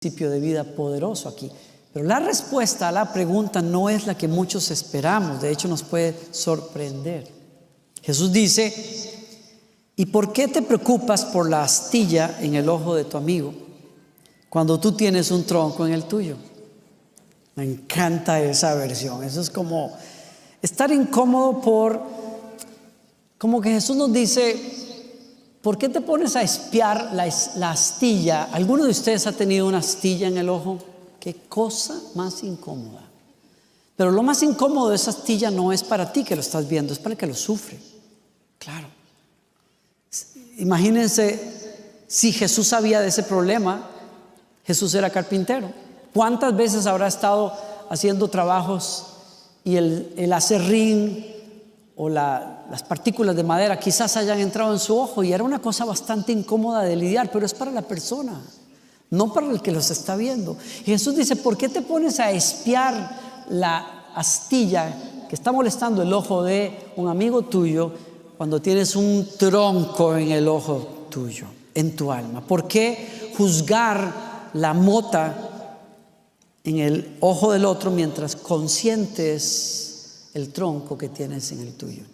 principio de vida poderoso aquí. Pero la respuesta a la pregunta no es la que muchos esperamos. De hecho, nos puede sorprender. Jesús dice: ¿y por qué te preocupas por la astilla en el ojo de tu amigo cuando tú tienes un tronco en el tuyo? Me encanta esa versión. Eso es como estar incómodo como que Jesús nos dice: ¿por qué te pones a espiar la astilla? ¿Alguno de ustedes ha tenido una astilla en el ojo? Qué cosa más incómoda. Pero lo más incómodo de esa astilla no es para ti que lo estás viendo, es para el que lo sufre. Claro. Imagínense si Jesús sabía de ese problema. Jesús era carpintero. ¿Cuántas veces habrá estado haciendo trabajos y el aserrín o las partículas de madera quizás hayan entrado en su ojo y era una cosa bastante incómoda de lidiar? Pero es para la persona, no para el que los está viendo. Y Jesús dice: ¿por qué te pones a espiar la astilla que está molestando el ojo de un amigo tuyo cuando tienes un tronco en el ojo tuyo, en tu alma? ¿Por qué juzgar la mota en el ojo del otro mientras consientes el tronco que tienes en el tuyo?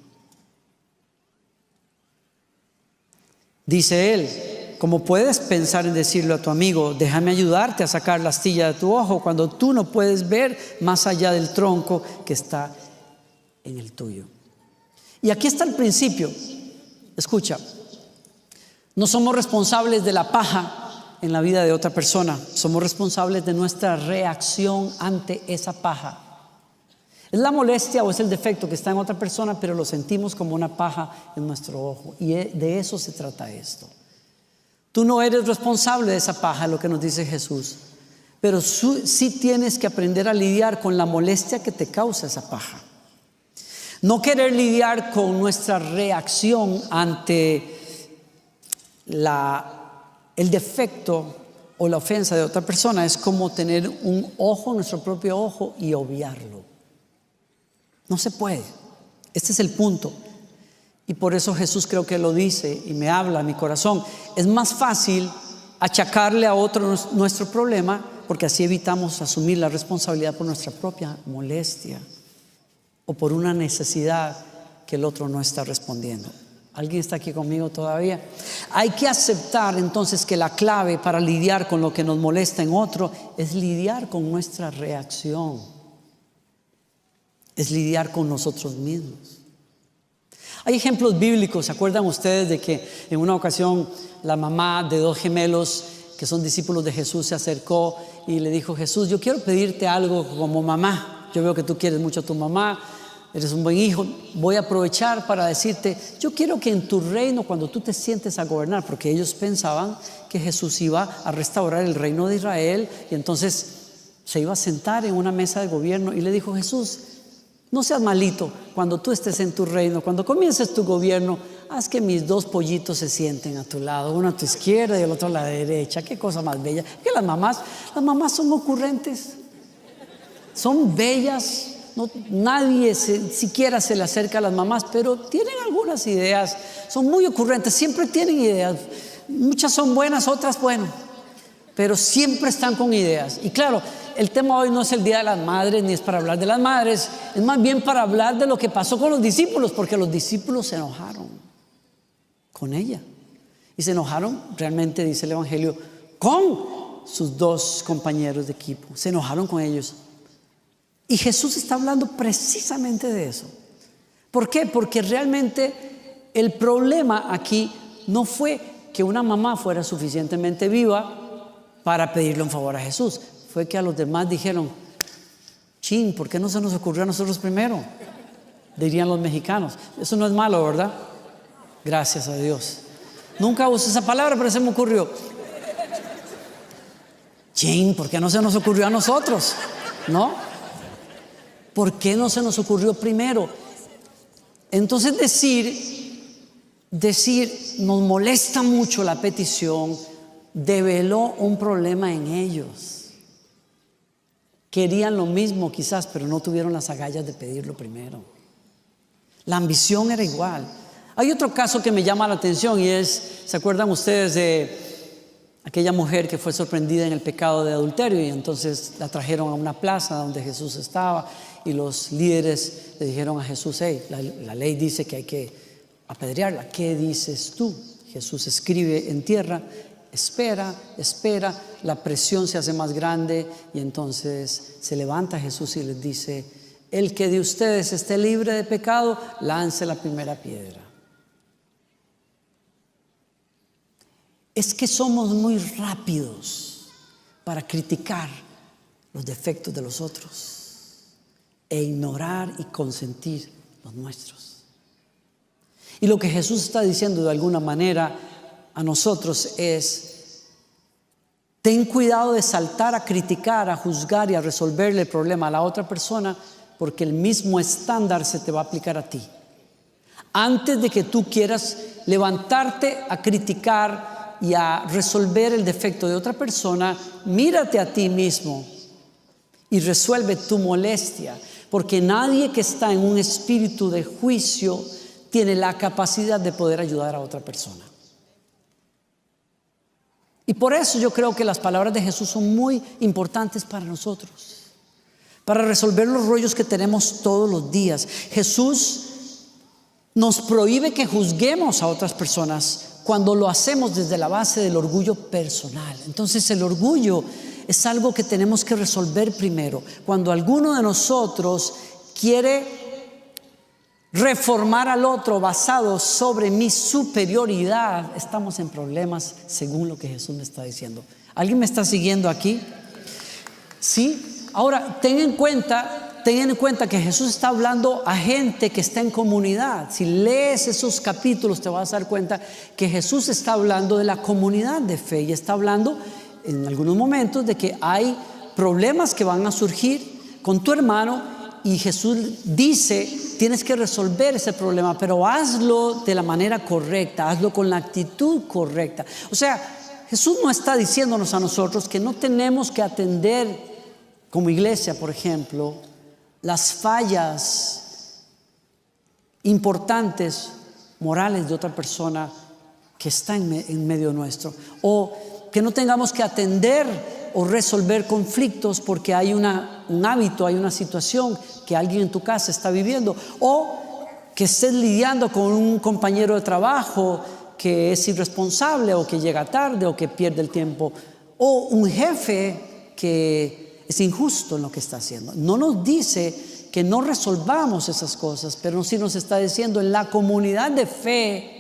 Dice él: ¿cómo puedes pensar en decirle a tu amigo: déjame ayudarte a sacar la astilla de tu ojo, cuando tú no puedes ver más allá del tronco que está en el tuyo? Y aquí está el principio. Escucha, no somos responsables de la paja en la vida de otra persona, somos responsables de nuestra reacción ante esa paja. Es la molestia o es el defecto que está en otra persona, pero lo sentimos como una paja en nuestro ojo. Y de eso se trata esto. Tú no eres responsable de esa paja, lo que nos dice Jesús, pero sí tienes que aprender a lidiar con la molestia que te causa esa paja. No querer lidiar con nuestra reacción ante el defecto o la ofensa de otra persona es como tener un ojo, nuestro propio ojo, y obviarlo. No se puede. Este es el punto. Y por eso Jesús creo que lo dice y me habla a mi corazón. Es más fácil achacarle a otro nuestro problema, porque así evitamos asumir la responsabilidad por nuestra propia molestia o por una necesidad que el otro no está respondiendo. ¿Alguien está aquí conmigo todavía? Hay que aceptar entonces que la clave para lidiar con lo que nos molesta en otro es lidiar con nuestra reacción, es lidiar con nosotros mismos. Hay ejemplos bíblicos. ¿Se acuerdan ustedes de que en una ocasión la mamá de dos gemelos que son discípulos de Jesús se acercó y le dijo: Jesús, yo quiero pedirte algo como mamá. Yo veo que tú quieres mucho a tu mamá, eres un buen hijo. Voy a aprovechar para decirte: yo quiero que en tu reino, cuando tú te sientes a gobernar, porque ellos pensaban que Jesús iba a restaurar el reino de Israel y entonces se iba a sentar en una mesa de gobierno, y le dijo: Jesús, no seas malito, cuando tú estés en tu reino, cuando comiences tu gobierno, haz que mis dos pollitos se sienten a tu lado, uno a tu izquierda y el otro a la derecha. Qué cosa más bella. Que las mamás son ocurrentes, son bellas. No, nadie siquiera se le acerca a las mamás, pero tienen algunas ideas, son muy ocurrentes, siempre tienen ideas. Muchas son buenas, otras bueno, pero siempre están con ideas. Y claro, el tema hoy no es el Día de las Madres, ni es para hablar de las madres, es más bien para hablar de lo que pasó con los discípulos, porque los discípulos se enojaron con ella. Y se enojaron realmente, dice el Evangelio, con sus dos compañeros de equipo. Se enojaron con ellos. Y Jesús está hablando precisamente de eso. ¿Por qué? Porque realmente el problema aquí no fue que una mamá fuera suficientemente viva para pedirle un favor a Jesús. Fue que a los demás dijeron: chin, ¿por qué no se nos ocurrió a nosotros primero? Dirían los mexicanos. Eso no es malo, ¿verdad? Gracias a Dios. Nunca usé esa palabra, pero se me ocurrió. Chin, ¿por qué no se nos ocurrió a nosotros? ¿No? ¿Por qué no se nos ocurrió primero? Entonces decir nos molesta mucho la petición, develó un problema en ellos. Querían lo mismo quizás, pero no tuvieron las agallas de pedirlo primero. La ambición era igual. Hay otro caso que me llama la atención y es, ¿se acuerdan ustedes de aquella mujer que fue sorprendida en el pecado de adulterio, y entonces la trajeron a una plaza donde Jesús estaba, y los líderes le dijeron a Jesús: hey, la ley dice que hay que apedrearla, ¿qué dices tú? Jesús escribe en tierra: espera, la presión se hace más grande, y entonces se levanta Jesús y les dice: el que de ustedes esté libre de pecado, lance la primera piedra. Es que somos muy rápidos para criticar los defectos de los otros e ignorar y consentir los nuestros. Y lo que Jesús está diciendo de alguna manera a nosotros es: ten cuidado de saltar a criticar, a juzgar y a resolverle el problema a la otra persona, porque el mismo estándar se te va a aplicar a ti. Antes de que tú quieras levantarte a criticar y a resolver el defecto de otra persona, mírate a ti mismo y resuelve tu molestia, porque nadie que está en un espíritu de juicio tiene la capacidad de poder ayudar a otra persona. Y por eso yo creo que las palabras de Jesús son muy importantes para nosotros, para resolver los rollos que tenemos todos los días. Jesús nos prohíbe que juzguemos a otras personas cuando lo hacemos desde la base del orgullo personal. Entonces el orgullo es algo que tenemos que resolver primero. Cuando alguno de nosotros quiere reformar al otro basado sobre mi superioridad, estamos en problemas según lo que Jesús me está diciendo. ¿Alguien me está siguiendo aquí? ¿Sí? Ahora, ten en cuenta que Jesús está hablando a gente que está en comunidad. Si lees esos capítulos te vas a dar cuenta que Jesús está hablando de la comunidad de fe, y está hablando en algunos momentos de que hay problemas que van a surgir con tu hermano, y Jesús dice: tienes que resolver ese problema, pero hazlo de la manera correcta, hazlo con la actitud correcta. O sea, Jesús no está diciéndonos a nosotros que no tenemos que atender como iglesia, por ejemplo, las fallas importantes morales de otra persona que está en medio nuestro, o que no tengamos que atender o resolver conflictos porque hay un hábito, hay una situación que alguien en tu casa está viviendo, o que estés lidiando con un compañero de trabajo que es irresponsable, o que llega tarde, o que pierde el tiempo, o un jefe que es injusto en lo que está haciendo. No nos dice que no resolvamos esas cosas, pero sí nos está diciendo: en la comunidad de fe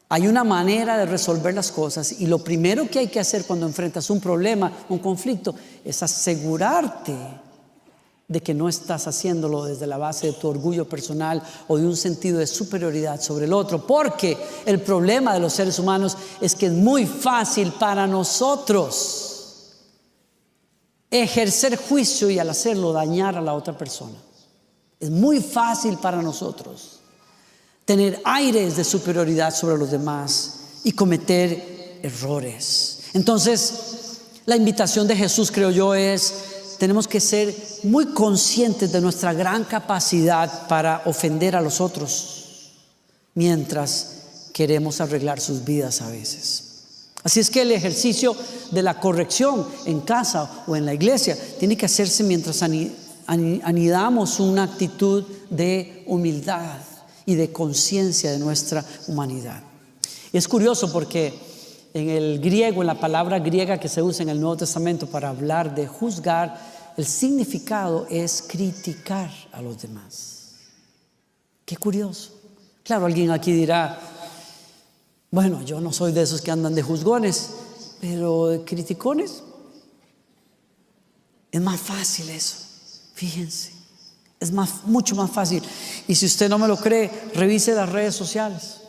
hay una manera de resolver las cosas, y lo primero que hay que hacer cuando enfrentas un problema, un conflicto, es asegurarte de que no estás haciéndolo desde la base de tu orgullo personal o de un sentido de superioridad sobre el otro, porque el problema de los seres humanos es que es muy fácil para nosotros ejercer juicio y al hacerlo dañar a la otra persona. Es muy fácil para nosotros tener aires de superioridad sobre los demás y cometer errores. Entonces, la invitación de Jesús, creo yo, es: tenemos que ser muy conscientes de nuestra gran capacidad para ofender a los otros mientras queremos arreglar sus vidas a veces. Así es que el ejercicio de la corrección en casa o en la iglesia tiene que hacerse mientras anidamos una actitud de humildad y de conciencia de nuestra humanidad. Y es curioso porque en el griego, en la palabra griega que se usa en el Nuevo Testamento para hablar de juzgar, el significado es criticar a los demás. Qué curioso. Claro, alguien aquí dirá: bueno, yo no soy de esos que andan de juzgones, pero de criticones es más fácil eso. Fíjense, es mucho más fácil. Y si usted no me lo cree, revise las redes sociales.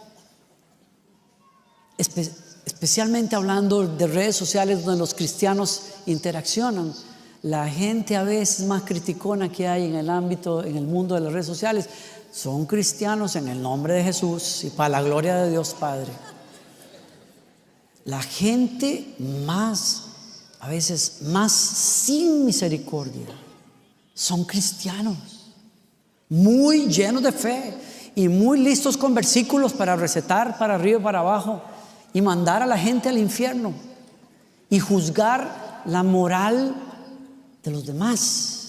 Especialmente hablando de redes sociales donde los cristianos interaccionan. La gente a veces más criticona que hay en el mundo de las redes sociales, son cristianos en el nombre de Jesús y para la gloria de Dios Padre. La gente a veces más sin misericordia, son cristianos, muy llenos de fe y muy listos con versículos para recetar para arriba y para abajo, y mandar a la gente al infierno y juzgar la moral de los demás.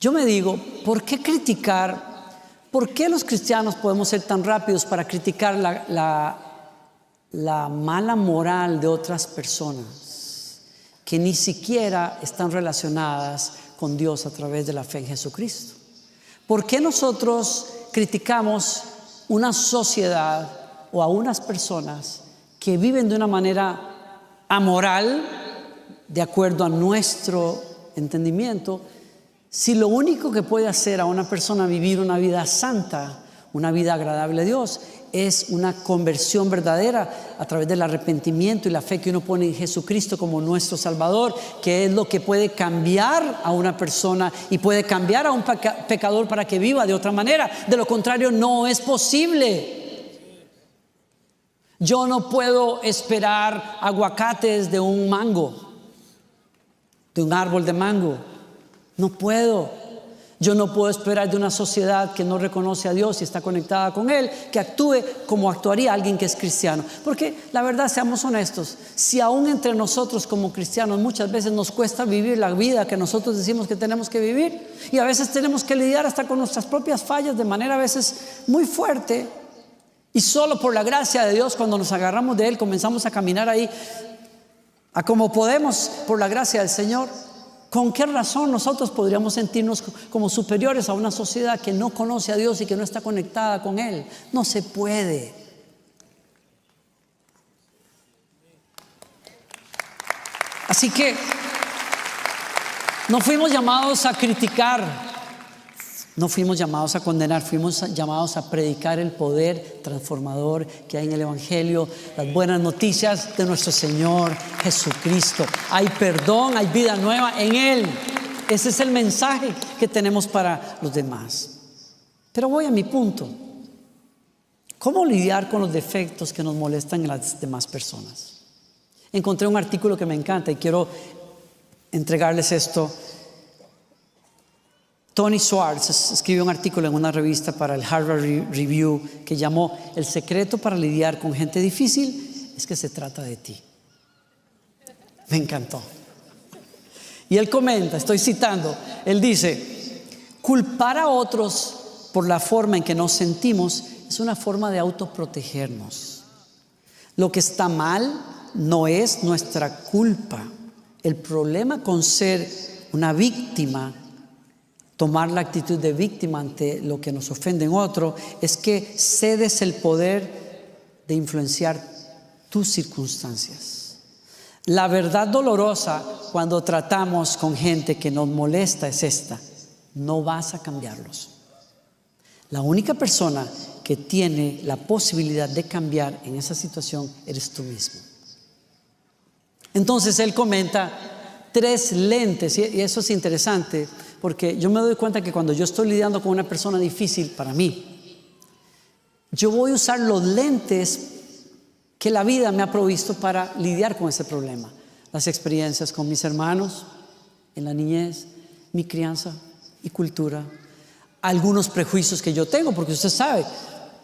Yo me digo, ¿por qué criticar? ¿Por qué los cristianos podemos ser tan rápidos para criticar la mala moral de otras personas que ni siquiera están relacionadas con Dios a través de la fe en Jesucristo? ¿Por qué nosotros criticamos una sociedad o a unas personas que viven de una manera amoral, de acuerdo a nuestro entendimiento, si lo único que puede hacer a una persona vivir una vida santa, una vida agradable a Dios, es una conversión verdadera a través del arrepentimiento y la fe que uno pone en Jesucristo como nuestro Salvador, que es lo que puede cambiar a una persona y puede cambiar a un pecador para que viva de otra manera? De lo contrario, no es posible. Yo no puedo esperar aguacates de un mango, de un árbol de mango. No puedo. Yo no puedo esperar de una sociedad que no reconoce a Dios y está conectada con Él, que actúe como actuaría alguien que es cristiano. Porque la verdad, seamos honestos, si aún entre nosotros como cristianos muchas veces nos cuesta vivir la vida que nosotros decimos que tenemos que vivir, y a veces tenemos que lidiar hasta con nuestras propias fallas de manera a veces muy fuerte, y solo por la gracia de Dios, cuando nos agarramos de Él, comenzamos a caminar ahí a como podemos por la gracia del Señor. ¿Con qué razón nosotros podríamos sentirnos como superiores a una sociedad que no conoce a Dios y que no está conectada con Él? No se puede. Así que no fuimos llamados a criticar, no fuimos llamados a condenar, fuimos llamados a predicar el poder transformador que hay en el Evangelio, las buenas noticias de nuestro Señor Jesucristo. Hay perdón, hay vida nueva en Él. Ese es el mensaje que tenemos para los demás. Pero voy a mi punto. ¿Cómo lidiar con los defectos que nos molestan en las demás personas? Encontré un artículo que me encanta y quiero entregarles esto. Tony Schwartz escribió un artículo en una revista para el Harvard Review que llamó "El secreto para lidiar con gente difícil es que se trata de ti". Me encantó. Y él comenta, estoy citando, él dice: culpar a otros por la forma en que nos sentimos es una forma de autoprotegernos. Lo que está mal no es nuestra culpa. El problema con ser una víctima, tomar la actitud de víctima ante lo que nos ofende en otro, es que cedes el poder de influenciar tus circunstancias. La verdad dolorosa cuando tratamos con gente que nos molesta es esta: no vas a cambiarlos. La única persona que tiene la posibilidad de cambiar en esa situación eres tú mismo. Entonces él comenta 3 lentes, y eso es interesante, porque yo me doy cuenta que cuando yo estoy lidiando con una persona difícil para mí, yo voy a usar los lentes que la vida me ha provisto para lidiar con ese problema. Las experiencias con mis hermanos en la niñez, mi crianza y cultura, algunos prejuicios que yo tengo, porque usted sabe,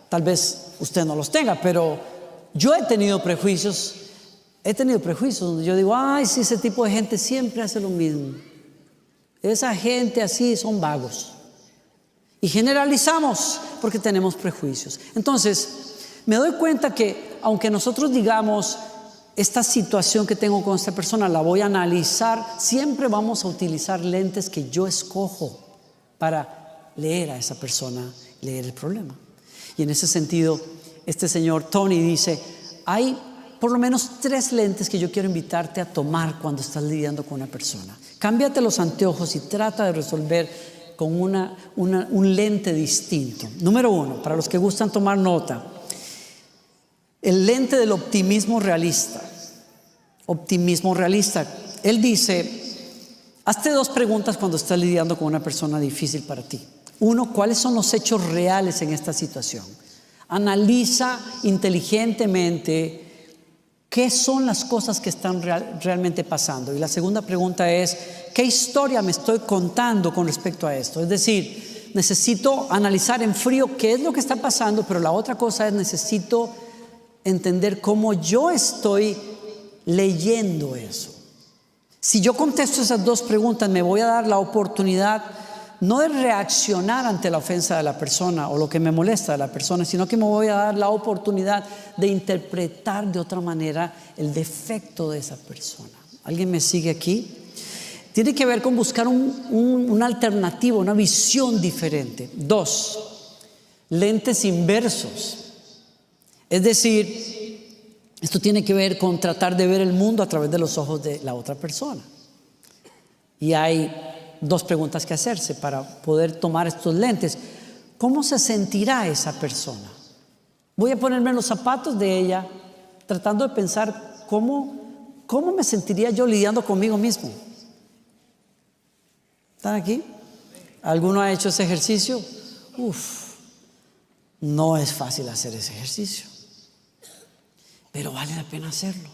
tal vez usted no los tenga, pero yo he tenido prejuicios donde yo digo: ay, sí, ese tipo de gente siempre hace lo mismo. Esa gente así son vagos. Y generalizamos porque tenemos prejuicios. Entonces, me doy cuenta que aunque nosotros digamos, esta situación que tengo con esta persona la voy a analizar, siempre vamos a utilizar lentes que yo escojo para leer a esa persona, leer el problema. Y en ese sentido, este señor Tony dice: hay por lo menos 3 lentes que yo quiero invitarte a tomar cuando estás lidiando con una persona. Cámbiate los anteojos y trata de resolver con un lente distinto. Número 1, para los que gustan tomar nota, el lente del optimismo realista. Optimismo realista. Él dice: hazte 2 preguntas cuando estás lidiando con una persona difícil para ti. 1, ¿cuáles son los hechos reales en esta situación? Analiza inteligentemente ¿qué son las cosas que están realmente pasando? Y la segunda pregunta es: ¿qué historia me estoy contando con respecto a esto? Es decir, necesito analizar en frío qué es lo que está pasando, pero la otra cosa es necesito entender cómo yo estoy leyendo eso. Si yo contesto esas dos preguntas, me voy a dar la oportunidad no de reaccionar ante la ofensa de la persona o lo que me molesta de la persona, sino que me voy a dar la oportunidad de interpretar de otra manera el defecto de esa persona. ¿Alguien me sigue aquí? Tiene que ver con buscar una alternativa, una visión diferente. 2, lentes inversos. Es decir, esto tiene que ver con tratar de ver el mundo a través de los ojos de la otra persona. Y hay 2 preguntas que hacerse para poder tomar estos lentes. ¿Cómo se sentirá esa persona? Voy a ponerme en los zapatos de ella, tratando de pensar cómo me sentiría yo lidiando conmigo mismo. ¿Están aquí? ¿Alguno ha hecho ese ejercicio? No es fácil hacer ese ejercicio, pero vale la pena hacerlo.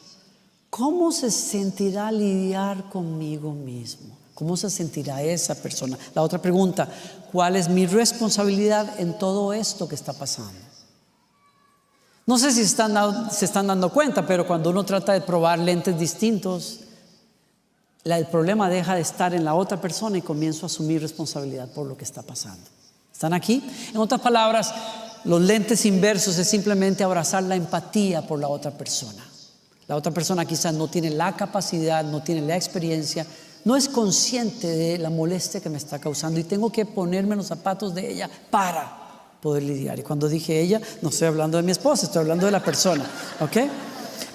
¿Cómo se sentirá lidiar conmigo mismo? ¿Cómo se sentirá esa persona? La otra pregunta, ¿cuál es mi responsabilidad en todo esto que está pasando? No sé si se están dando cuenta, pero cuando uno trata de probar lentes distintos, el problema deja de estar en la otra persona y comienzo a asumir responsabilidad por lo que está pasando. ¿Están aquí? En otras palabras, los lentes inversos es simplemente abrazar la empatía por la otra persona. La otra persona quizás no tiene la capacidad, no tiene la experiencia, no es consciente de la molestia que me está causando y tengo que ponerme en los zapatos de ella para poder lidiar. Y cuando dije ella, no estoy hablando de mi esposa, estoy hablando de la persona, ¿ok?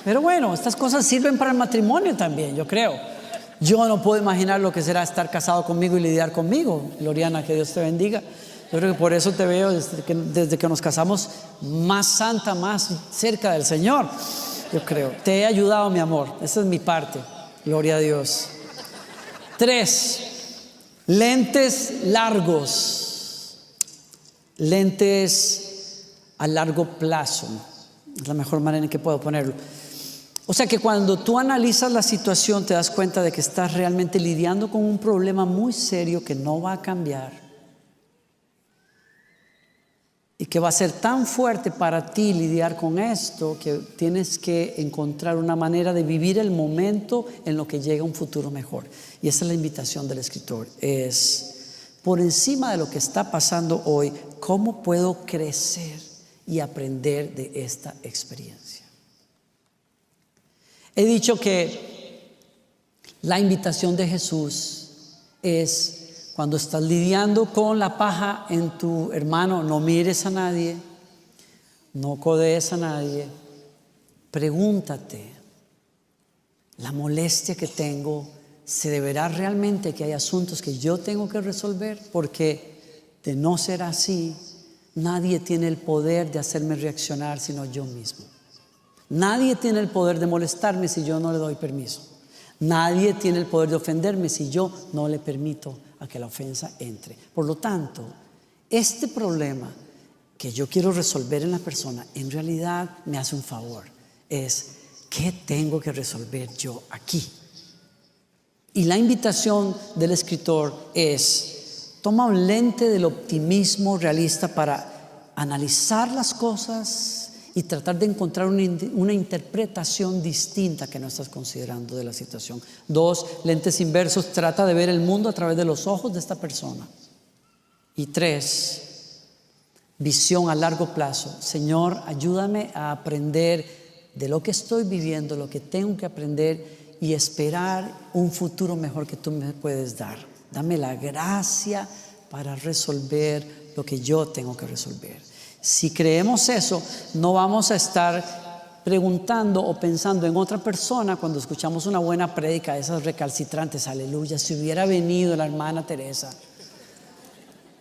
Pero bueno, estas cosas sirven para el matrimonio también, yo creo. Yo no puedo imaginar lo que será estar casado conmigo y lidiar conmigo. Gloriana, que Dios te bendiga. Yo creo que por eso te veo desde que nos casamos más santa, más cerca del Señor. Yo creo, te he ayudado, mi amor. Esa es mi parte. Gloria a Dios. 3, lentes largos. Lentes a largo plazo. Es la mejor manera en que puedo ponerlo. O sea que cuando tú analizas la situación te das cuenta de que estás realmente lidiando con un problema muy serio que no va a cambiar y que va a ser tan fuerte para ti lidiar con esto que tienes que encontrar una manera de vivir el momento en lo que llega un futuro mejor. Y esa es la invitación del escritor, es por encima de lo que está pasando hoy, ¿cómo puedo crecer y aprender de esta experiencia? He dicho que la invitación de Jesús es cuando estás lidiando con la paja en tu hermano, no mires a nadie, no codees a nadie, pregúntate, la molestia que tengo, ¿se deberá realmente que hay asuntos que yo tengo que resolver? Porque de no ser así, nadie tiene el poder de hacerme reaccionar sino yo mismo. Nadie tiene el poder de molestarme si yo no le doy permiso. Nadie tiene el poder de ofenderme si yo no le permito a que la ofensa entre. Por lo tanto, este problema que yo quiero resolver en la persona, en realidad me hace un favor. Es, ¿qué tengo que resolver yo aquí? Y la invitación del escritor es, toma un lente del optimismo realista para analizar las cosas y tratar de encontrar una interpretación distinta que no estás considerando de la situación. 2, lentes inversos, trata de ver el mundo a través de los ojos de esta persona. Y 3, visión a largo plazo. Señor, ayúdame a aprender de lo que estoy viviendo, lo que tengo que aprender y esperar un futuro mejor que tú me puedes dar. Dame la gracia para resolver lo que yo tengo que resolver. Si creemos eso, no vamos a estar preguntando o pensando en otra persona cuando escuchamos una buena prédica, esas recalcitrantes, aleluya, si hubiera venido la hermana Teresa.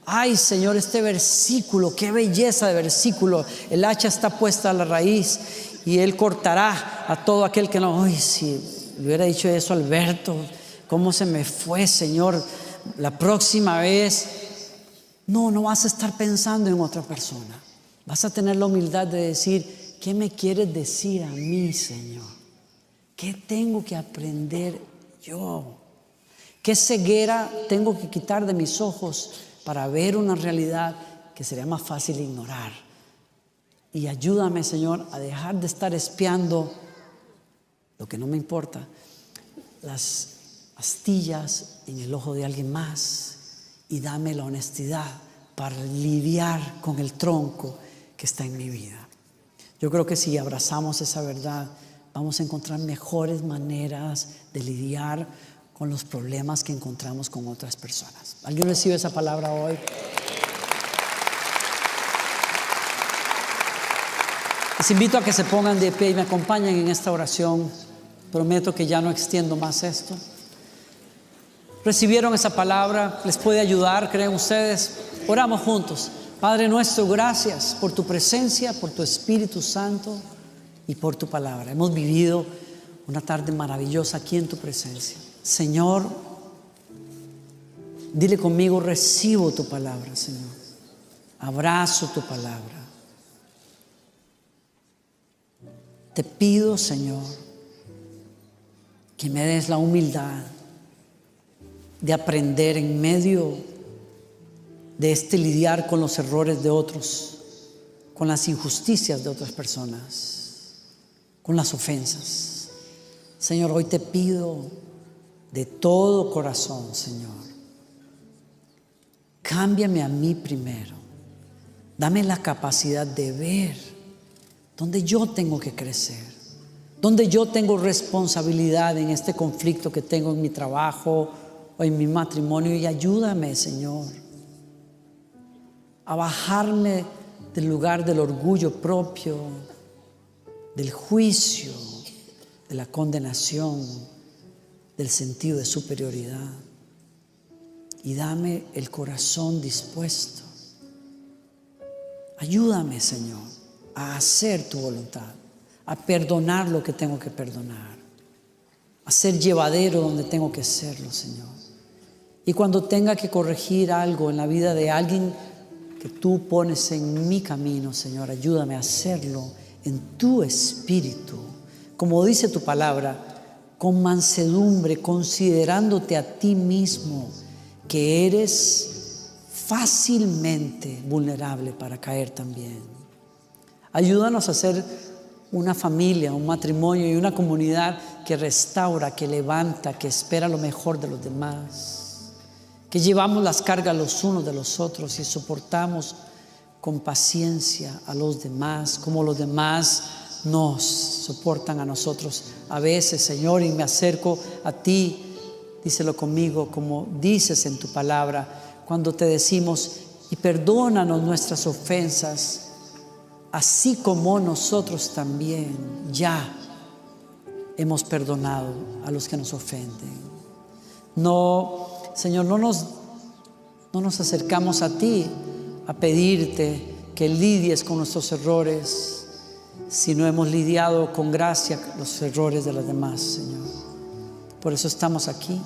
Ay, Señor, este versículo, qué belleza de versículo. El hacha está puesta a la raíz y Él cortará a todo aquel que no. Ay, si le hubiera dicho eso a Alberto, ¿cómo se me fue, Señor? La próxima vez. No vas a estar pensando en otra persona. Vas a tener la humildad de decir, ¿qué me quieres decir a mí, Señor? ¿Qué tengo que aprender yo? ¿Qué ceguera tengo que quitar de mis ojos para ver una realidad que sería más fácil ignorar. Y ayúdame, Señor, a dejar de estar espiando lo que no me importa, las astillas en el ojo de alguien más, y dame la honestidad para lidiar con el tronco que está en mi vida. Yo creo que si abrazamos esa verdad, vamos a encontrar mejores maneras de lidiar con los problemas que encontramos con otras personas. ¿Alguien recibe esa palabra hoy? Les invito a que se pongan de pie y me acompañen en esta oración. Prometo que ya no extiendo más esto. ¿Recibieron esa palabra? ¿Les puede ayudar, creen ustedes? Oramos juntos. Padre nuestro, gracias por tu presencia, por tu Espíritu Santo y por tu palabra. Hemos vivido una tarde maravillosa aquí en tu presencia. Señor, dile conmigo: recibo tu palabra, Señor. Abrazo tu palabra. Te pido, Señor, que me des la humildad de aprender en medio de este lidiar con los errores de otros, con las injusticias de otras personas, con las ofensas. Señor, hoy te pido de todo corazón, Señor, cámbiame a mí primero. Dame la capacidad de ver dónde yo tengo que crecer, dónde yo tengo responsabilidad en este conflicto que tengo en mi trabajo o en mi matrimonio, y ayúdame, Señor, a bajarme del lugar del orgullo propio, del juicio, de la condenación, del sentido de superioridad, y dame el corazón dispuesto. Ayúdame, Señor, a hacer tu voluntad, a perdonar lo que tengo que perdonar, a ser llevadero donde tengo que serlo, Señor. Y cuando tenga que corregir algo en la vida de alguien que tú pones en mi camino, Señor, ayúdame a hacerlo en tu espíritu, como dice tu palabra, con mansedumbre, considerándote a ti mismo, que eres fácilmente vulnerable para caer también. Ayúdanos a ser una familia, un matrimonio y una comunidad que restaura, que levanta, que espera lo mejor de los demás, que llevamos las cargas los unos de los otros y soportamos con paciencia a los demás, como los demás nos soportan a nosotros. A veces, Señor, y me acerco a ti, díselo conmigo, como dices en tu palabra, cuando te decimos: y perdónanos nuestras ofensas, así como nosotros también ya hemos perdonado a los que nos ofenden. No, Señor, no nos acercamos a ti a pedirte que lidies con nuestros errores, si no hemos lidiado con gracia los errores de los demás, Señor. Por eso estamos aquí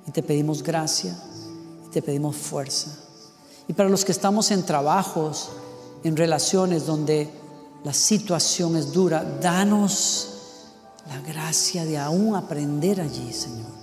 y te pedimos gracia y te pedimos fuerza. Y para los que estamos en trabajos, en relaciones donde la situación es dura, danos la gracia de aún aprender allí, Señor.